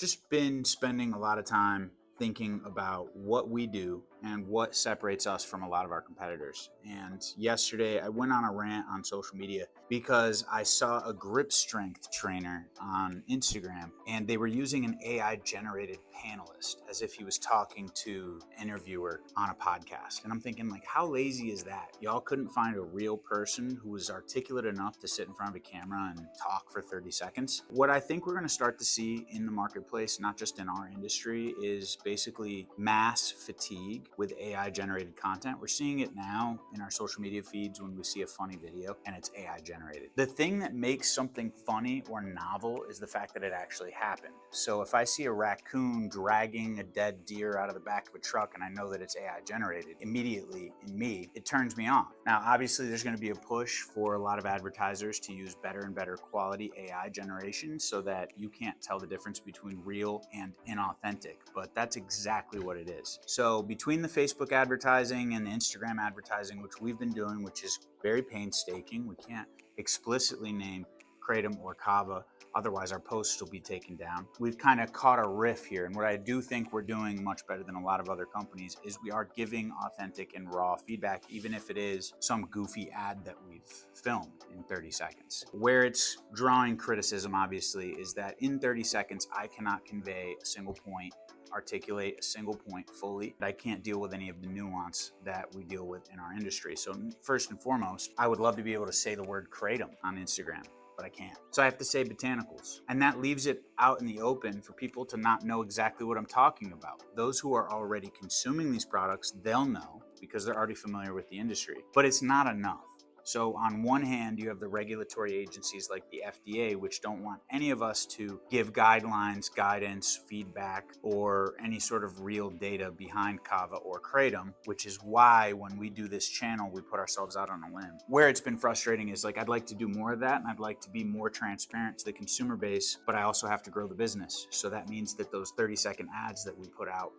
Just been spending a lot of time thinking about what we do and what separates us from a lot of our competitors. And yesterday I went on a rant on social media because I saw a grip strength trainer on Instagram and they were using an AI generated panelist as if he was talking to an interviewer on a podcast. And I'm thinking, like, how lazy is that? Y'all couldn't find a real person who was articulate enough to sit in front of a camera and talk for 30 seconds. What I think we're going to start to see in the marketplace, not just in our industry, is basically mass fatigue with AI generated content. We're seeing it now in our social media feeds when we see a funny video and it's AI generated. The thing that makes something funny or novel is the fact that it actually happened. So if I see a raccoon dragging a dead deer out of the back of a truck and I know that it's AI generated, immediately in me, it turns me on. Now, obviously there's going to be a push for a lot of advertisers to use better and better quality AI generation so that you can't tell the difference between real and inauthentic, but that's exactly what it is. So between the Facebook advertising and the Instagram advertising, which we've been doing, which is very painstaking, we can't explicitly name Kratom or Kava, otherwise our posts will be taken down. We've kind of caught a riff here, and what I do think we're doing much better than a lot of other companies is we are giving authentic and raw feedback, even if it is some goofy ad that we've filmed in 30 seconds. Where it's drawing criticism, obviously, is that in 30 seconds I cannot convey a single point, articulate a single point fully. I can't deal with any of the nuance that we deal with in our industry. So first and foremost, I would love to be able to say the word Kratom on Instagram, but I can't. So I have to say Botanicals. And that leaves it out in the open for people to not know exactly what I'm talking about. Those who are already consuming these products, they'll know because they're already familiar with the industry. But it's not enough. So on one hand, you have the regulatory agencies like the FDA, which don't want any of us to give guidelines, guidance, feedback, or any sort of real data behind Kava or Kratom, which is why when we do this channel, we put ourselves out on a limb. Where it's been frustrating is, like, I'd like to do more of that and I'd like to be more transparent to the consumer base, but I also have to grow the business. So that means that those 30-second ads that we put out,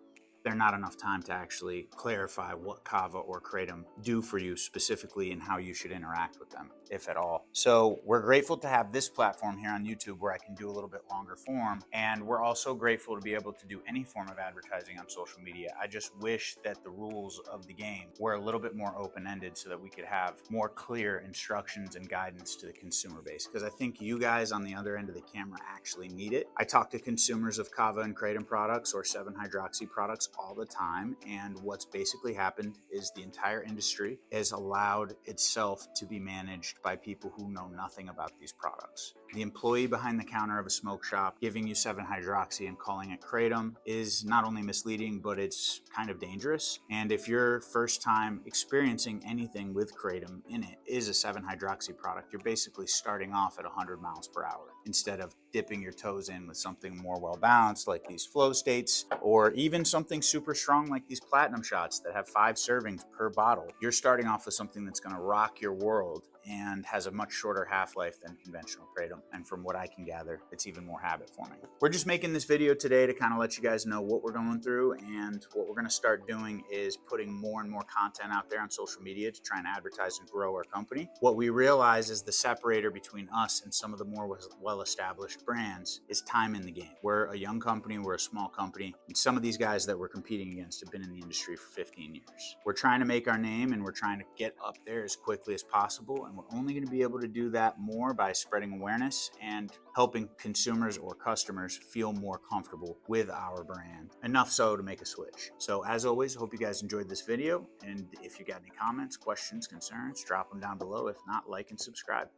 they're not enough time to actually clarify what Kava or Kratom do for you specifically and how you should interact with them, if at all. So we're grateful to have this platform here on YouTube where I can do a little bit longer form. And we're also grateful to be able to do any form of advertising on social media. I just wish that the rules of the game were a little bit more open-ended so that we could have more clear instructions and guidance to the consumer base. Because I think you guys on the other end of the camera actually need it. I talk to consumers of Kava and Kratom products or 7-hydroxy products all the time, and what's basically happened is the entire industry has allowed itself to be managed by people who know nothing about these products. The employee behind the counter of a smoke shop giving you 7-hydroxy and calling it Kratom is not only misleading, but it's kind of dangerous. And if your first time experiencing anything with Kratom in it is a 7-hydroxy product, you're basically starting off at 100 miles per hour instead of dipping your toes in with something more well-balanced like these flow states, or even something super strong like these platinum shots that have 5 servings per bottle. You're starting off with something that's going to rock your world and has a much shorter half-life than conventional Kratom. And from what I can gather, it's even more habit forming. We're just making this video today to kind of let you guys know what we're going through, and what we're going to start doing is putting more and more content out there on social media to try and advertise and grow our company. What we realize is the separator between us and some of the more well-established brands is time in the game. We're a young company, we're a small company, and some of these guys that we're competing against have been in the industry for 15 years. We're trying to make our name and we're trying to get up there as quickly as possible, and we're only going to be able to do that more by spreading awareness and helping consumers or customers feel more comfortable with our brand, enough so to make a switch. So as always, hope you guys enjoyed this video, and if you got any comments, questions, concerns, drop them down below. If not, like and subscribe.